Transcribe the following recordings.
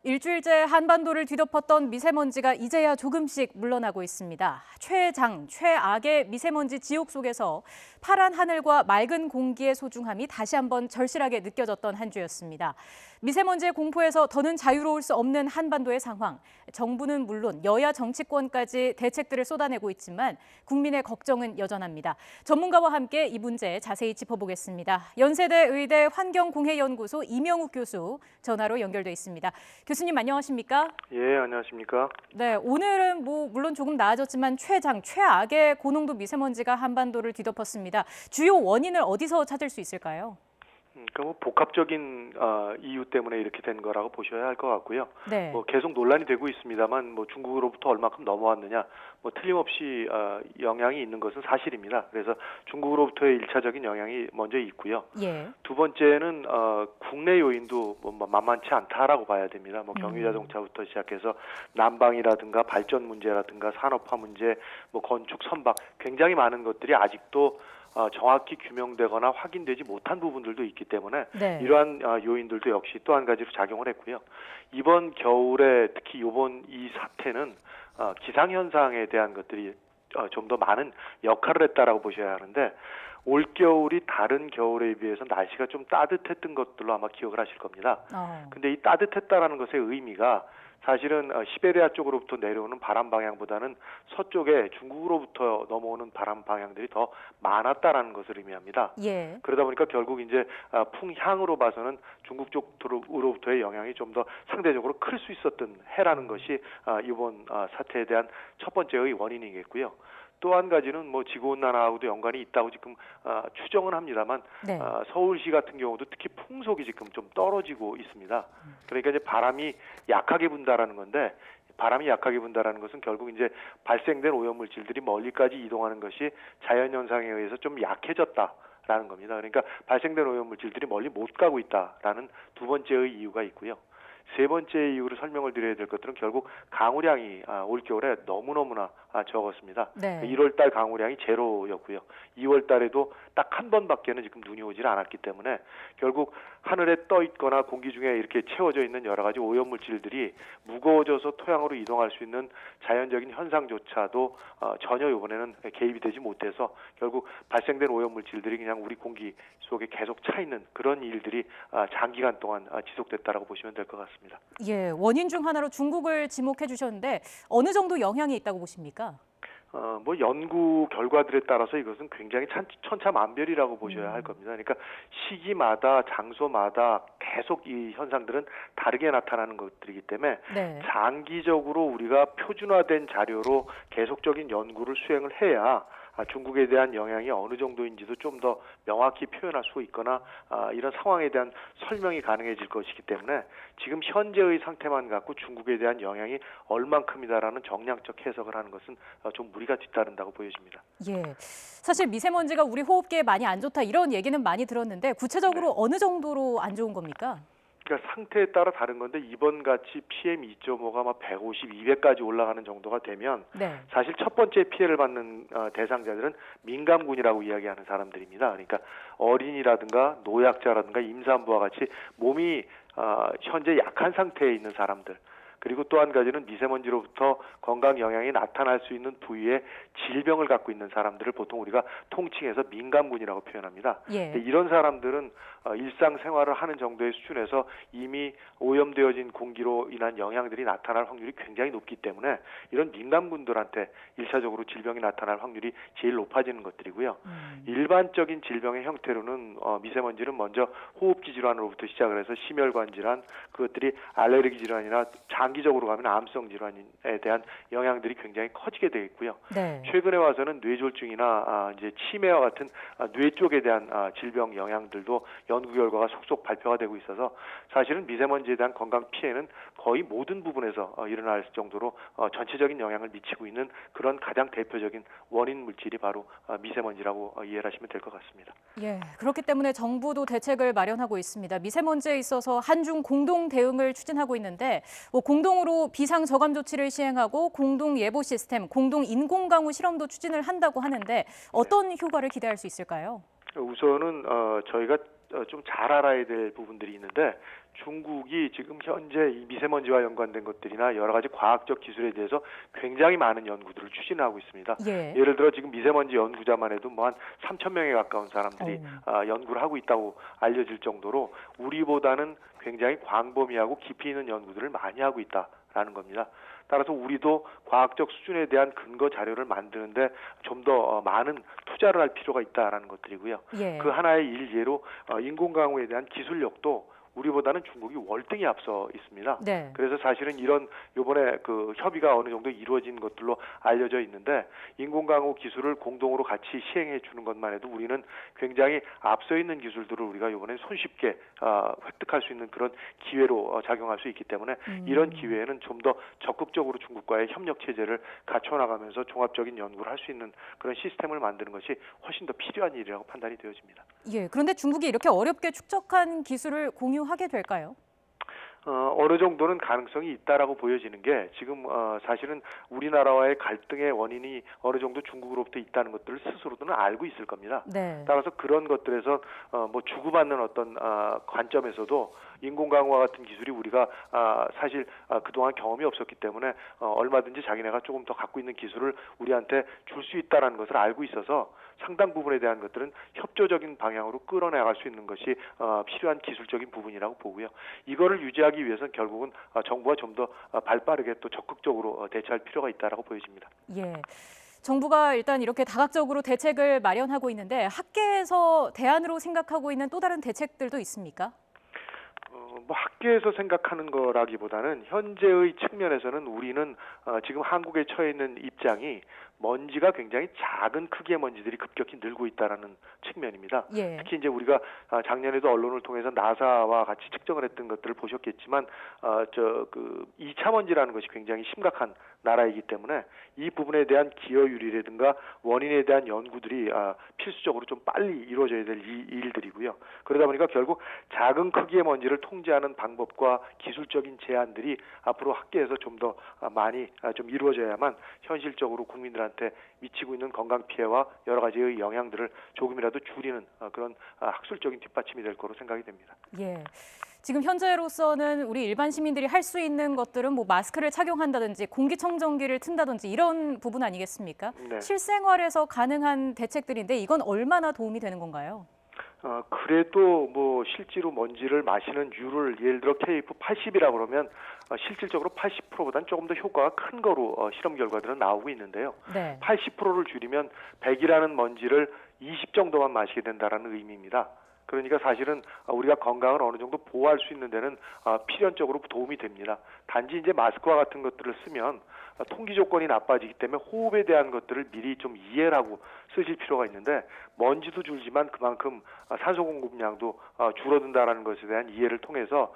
일주일째 한반도를 뒤덮었던 미세먼지가 이제야 조금씩 물러나고 있습니다. 최장, 최악의 미세먼지 지옥 속에서 파란 하늘과 맑은 공기의 소중함이 다시 한번 절실하게 느껴졌던 한 주였습니다. 미세먼지의 공포에서 더는 자유로울 수 없는 한반도의 상황. 정부는 물론 여야 정치권까지 대책들을 쏟아내고 있지만 국민의 걱정은 여전합니다. 전문가와 함께 이 문제 자세히 짚어보겠습니다. 연세대 의대 환경공해연구소 이명욱 교수 전화로 연결돼 있습니다. 교수님 안녕하십니까? 예, 안녕하십니까? 네, 오늘은 물론 조금 나아졌지만 최장, 최악의 고농도 미세먼지가 한반도를 뒤덮었습니다. 주요 원인을 어디서 찾을 수 있을까요? 그러니까 복합적인 이유 때문에 이렇게 된 거라고 보셔야 할 것 같고요. 네. 계속 논란이 되고 있습니다만 중국으로부터 얼마큼 넘어왔느냐, 틀림없이 영향이 있는 것은 사실입니다. 그래서 중국으로부터의 1차적인 영향이 먼저 있고요. 예. 두 번째는 국내 요인도 만만치 않다라고 봐야 됩니다. 경유자동차부터 시작해서 난방이라든가 발전 문제라든가 산업화 문제, 건축 선박 굉장히 많은 것들이 아직도 정확히 규명되거나 확인되지 못한 부분들도 있기 때문에 네. 이러한 요인들도 역시 또 한 가지로 작용을 했고요. 이번 겨울에 특히 이번 이 사태는 기상현상에 대한 것들이 좀 더 많은 역할을 했다라고 보셔야 하는데 올겨울이 다른 겨울에 비해서 날씨가 좀 따뜻했던 것들로 아마 기억을 하실 겁니다. 근데 이 따뜻했다라는 것의 의미가 사실은 시베리아 쪽으로부터 내려오는 바람 방향보다는 서쪽에 중국으로부터 넘어오는 바람 방향들이 더 많았다라는 것을 의미합니다. 예. 그러다 보니까 결국 이제 풍향으로 봐서는 중국 쪽으로부터의 영향이 좀 더 상대적으로 클 수 있었던 해라는 것이 이번 사태에 대한 첫 번째의 원인이겠고요. 또 한 가지는 지구온난화하고도 연관이 있다고 지금 추정은 합니다만 네. 서울시 같은 경우도 특히 풍속이 지금 좀 떨어지고 있습니다. 그러니까 이제 바람이 약하게 분다라는 건데 바람이 약하게 분다라는 것은 결국 이제 발생된 오염물질들이 멀리까지 이동하는 것이 자연현상에 의해서 좀 약해졌다라는 겁니다. 그러니까 발생된 오염물질들이 멀리 못 가고 있다라는 두 번째의 이유가 있고요. 세 번째 이유로 설명을 드려야 될 것들은 결국 강우량이 올겨울에 너무너무나 적었습니다. 네. 1월 달 강우량이 제로였고요. 2월 달에도 딱 한 번밖에는 지금 눈이 오질 않았기 때문에 결국 하늘에 떠 있거나 공기 중에 이렇게 채워져 있는 여러 가지 오염물질들이 무거워져서 토양으로 이동할 수 있는 자연적인 현상조차도 전혀 이번에는 개입이 되지 못해서 결국 발생된 오염물질들이 그냥 우리 공기 속에 계속 차 있는 그런 일들이 장기간 동안 지속됐다라고 보시면 될 것 같습니다. 예, 원인 중 하나로 중국을 지목해 주셨는데 어느 정도 영향이 있다고 보십니까? 연구 결과들에 따라서 이것은 굉장히 천차만별이라고 보셔야 할 겁니다. 그러니까 시기마다 장소마다 계속 이 현상들은 다르게 나타나는 것들이기 때문에 네. 장기적으로 우리가 표준화된 자료로 계속적인 연구를 수행을 해야 중국에 대한 영향이 어느 정도인지도 좀 더 명확히 표현할 수 있거나 이런 상황에 대한 설명이 가능해질 것이기 때문에 지금 현재의 상태만 갖고 중국에 대한 영향이 얼만큼이다라는 정량적 해석을 하는 것은 좀 무리가 뒤따른다고 보여집니다. 예, 사실 미세먼지가 우리 호흡기에 많이 안 좋다 이런 얘기는 많이 들었는데 구체적으로 어느 정도로 안 좋은 겁니까? 그러니까 상태에 따라 다른 건데 이번 같이 PM2.5가 150, 200까지 올라가는 정도가 되면 네. 사실 첫 번째 피해를 받는 대상자들은 민감군이라고 이야기하는 사람들입니다. 그러니까 어린이라든가 노약자라든가 임산부와 같이 몸이 현재 약한 상태에 있는 사람들. 그리고 또 한 가지는 미세먼지로부터 건강 영향이 나타날 수 있는 부위에 질병을 갖고 있는 사람들을 보통 우리가 통칭해서 민감군이라고 표현합니다. 예. 이런 사람들은 일상생활을 하는 정도의 수준에서 이미 오염되어진 공기로 인한 영향들이 나타날 확률이 굉장히 높기 때문에 이런 민감군들한테 1차적으로 질병이 나타날 확률이 제일 높아지는 것들이고요. 일반적인 질병의 형태로는 미세먼지는 먼저 호흡기 질환으로부터 시작을 해서 심혈관 질환, 그것들이 알레르기 질환이나 장기적으로 가면 암성 질환에 대한 영향들이 굉장히 커지게 되겠고요. 네. 최근에 와서는 뇌졸중이나 이제 치매와 같은 뇌 쪽에 대한 질병 영향들도 연구 결과가 속속 발표가 되고 있어서 사실은 미세먼지에 대한 건강 피해는 거의 모든 부분에서 일어날 정도로 전체적인 영향을 미치고 있는 그런 가장 대표적인 원인 물질이 바로 미세먼지라고 이해를 하시면 될 것 같습니다. 예, 그렇기 때문에 정부도 대책을 마련하고 있습니다. 미세먼지에 있어서 한중 공동 대응을 추진하고 있는데 공동으로 비상 저감 조치를 시행하고 공동 예보 시스템, 공동 인공 강우 실험도 추진을 한다고 하는데 어떤 효과를 기대할 수 있을까요? 우선은 저희가 좀 잘 알아야 될 부분들이 있는데 중국이 지금 현재 이 미세먼지와 연관된 것들이나 여러 가지 과학적 기술에 대해서 굉장히 많은 연구들을 추진하고 있습니다. 예. 예를 들어 지금 미세먼지 연구자만 해도 뭐 한 3천 명에 가까운 사람들이 연구를 하고 있다고 알려질 정도로 우리보다는 굉장히 광범위하고 깊이 있는 연구들을 많이 하고 있다라는 겁니다. 따라서 우리도 과학적 수준에 대한 근거 자료를 만드는데 좀 더 많은 투자를 할 필요가 있다라는 것들이고요. 예. 그 하나의 일례로 인공강우에 대한 기술력도 우리보다는 중국이 월등히 앞서 있습니다. 네. 그래서 사실은 이런 요번에 그 협의가 어느 정도 이루어진 것들로 알려져 있는데 인공강우 기술을 공동으로 같이 시행해 주는 것만 해도 우리는 굉장히 앞서 있는 기술들을 우리가 요번에 손쉽게 획득할 수 있는 그런 기회로 작용할 수 있기 때문에 이런 기회에는 좀 더 적극적으로 중국과의 협력 체제를 갖춰나가면서 종합적인 연구를 할 수 있는 그런 시스템을 만드는 것이 훨씬 더 필요한 일이라고 판단이 되어집니다. 예. 그런데 중국이 이렇게 어렵게 축적한 기술을 공유하게 될까요? 어느 정도는 가능성이 있다라고 보여지는 게 지금 사실은 우리나라와의 갈등의 원인이 어느 정도 중국으로부터 있다는 것들을 스스로도는 알고 있을 겁니다. 네. 따라서 그런 것들에서 뭐 주고받는 어떤 관점에서도 인공강우와 같은 기술이 우리가 사실 그동안 경험이 없었기 때문에 얼마든지 자기네가 조금 더 갖고 있는 기술을 우리한테 줄 수 있다라는 것을 알고 있어서 상당 부분에 대한 것들은 협조적인 방향으로 끌어나갈 수 있는 것이 필요한 기술적인 부분이라고 보고요. 이거를 유지하기 위해서는 결국은 정부가 좀 더 발빠르게 또 적극적으로 대처할 필요가 있다라고 보여집니다. 예. 정부가 일단 이렇게 다각적으로 대책을 마련하고 있는데 학계에서 대안으로 생각하고 있는 또 다른 대책들도 있습니까? 뭐 학계에서 생각하는 거라기보다는 현재의 측면에서는 우리는 지금 한국에 처해 있는 입장이 먼지가 굉장히 작은 크기의 먼지들이 급격히 늘고 있다라는 측면입니다. 예. 특히 이제 우리가 작년에도 언론을 통해서 나사와 같이 측정을 했던 것들을 보셨겠지만 그 2차 먼지라는 것이 굉장히 심각한 나라이기 때문에 이 부분에 대한 기여율이라든가 원인에 대한 연구들이 필수적으로 좀 빨리 이루어져야 될 일들이고요. 그러다 보니까 결국 작은 크기의 먼지를 통제하는 방법과 기술적인 제안들이 앞으로 학계에서 좀 더 많이 좀 이루어져야만 현실적으로 국민들한테 미치고 있는 건강 피해와 여러 가지의 영향들을 조금이라도 줄이는 그런 학술적인 뒷받침이 될 거로 생각이 됩니다. 예. 지금 현재로서는 우리 일반 시민들이 할 수 있는 것들은 뭐 마스크를 착용한다든지 공기청정기를 튼다든지 이런 부분 아니겠습니까? 네. 실생활에서 가능한 대책들인데 이건 얼마나 도움이 되는 건가요? 그래도 뭐 실제로 먼지를 마시는 율을 예를 들어 KF80이라고 그러면 실질적으로 80%보다는 조금 더 효과가 큰 거로 실험 결과들은 나오고 있는데요. 네. 80%를 줄이면 100이라는 먼지를 20 정도만 마시게 된다라는 의미입니다. 그러니까 사실은 우리가 건강을 어느 정도 보호할 수 있는 데는 필연적으로 도움이 됩니다. 단지 이제 마스크와 같은 것들을 쓰면 통기 조건이 나빠지기 때문에 호흡에 대한 것들을 미리 좀 이해를 하고 쓰실 필요가 있는데 먼지도 줄지만 그만큼 산소 공급량도 줄어든다라는 것에 대한 이해를 통해서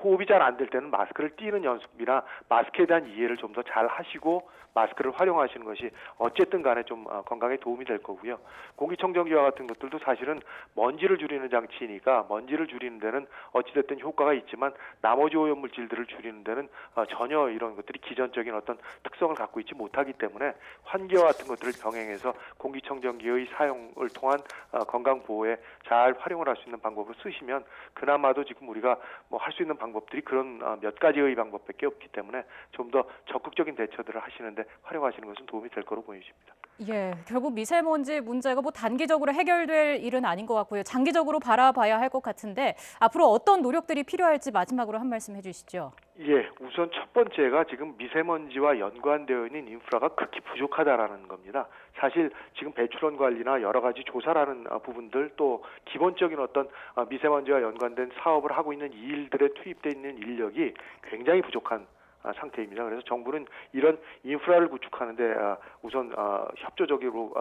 호흡이 잘 안 될 때는 마스크를 띄는 연습이나 마스크에 대한 이해를 좀 더 잘 하시고 마스크를 활용하시는 것이 어쨌든 간에 좀 건강에 도움이 될 거고요. 공기청정기와 같은 것들도 사실은 먼지를 줄이는 장치니까 먼지를 줄이는 데는 어찌됐든 효과가 있지만 나머지 오염물질들을 줄이는 데는 전혀 이런 것들이 기전적인 어떤 특성을 갖고 있지 못하기 때문에 환기와 같은 것들을 병행해서 공기청정기의 사용을 통한 건강보호에 잘 활용을 할 수 있는 방법으로 쓰시면 그나마도 지금 우리가 뭐 할 수 있는 방법들이 그런 몇 가지의 방법밖에 없기 때문에 좀 더 적극적인 대처들을 하시는데 활용하시는 것은 도움이 될 거로 보여집니다. 예, 결국 미세먼지 문제가 뭐 단기적으로 해결될 일은 아닌 것 같고요. 장기적으로 바라봐야 할 것 같은데 앞으로 어떤 노력들이 필요할지 마지막으로 한 말씀 해주시죠. 예, 우선 첫 번째가 지금 미세먼지와 연관되어 있는 인프라가 극히 부족하다라는 겁니다. 사실 지금 배출원 관리나 여러 가지 조사라는 부분들 또 기본적인 어떤 미세먼지와 연관된 사업을 하고 있는 이 일들에 투입되어 있는 인력이 굉장히 부족한 상태입니다. 그래서 정부는 이런 인프라를 구축하는데 우선 협조적이고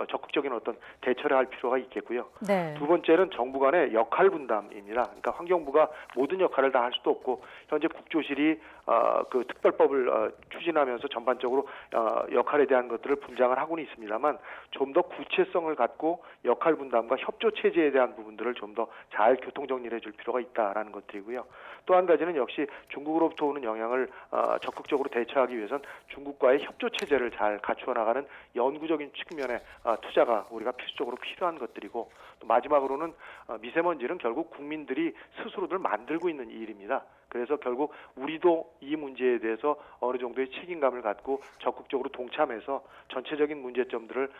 적극적인 어떤 대처를 할 필요가 있겠고요. 네. 두 번째는 정부 간의 역할 분담입니다. 그러니까 환경부가 모든 역할을 다 할 수도 없고 현재 국조실이 그 특별법을 추진하면서 전반적으로 역할에 대한 것들을 분장을 하고는 있습니다만 좀 더 구체성을 갖고 역할 분담과 협조 체제에 대한 부분들을 좀 더 잘 교통 정리를 해줄 필요가 있다라는 것들이고요. 또 한 가지는 역시 중국으로부터 오는 영향을 적극적으로 대처하기 위해선 중국과의 협조 체제를 잘 갖추어 나가는 연구적인 측면의 투자가 우리가 필수적으로 필요한 것들이고, 또 마지막으로는 미세먼지는 결국 국민들이 스스로들 만들고 있는 일입니다. 그래서 결국 우리도 이 문제에 대해서 어느 정도의 책임감을 갖고 적극적으로 동참해서 전체적인 문제점들을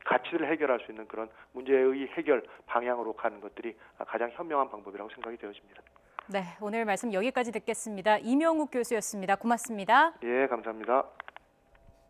같이들 해결할 수 있는 그런 문제의 해결 방향으로 가는 것들이 가장 현명한 방법이라고 생각이 되어집니다. 네, 오늘 말씀 여기까지 듣겠습니다. 이명욱 교수였습니다. 고맙습니다. 예, 감사합니다.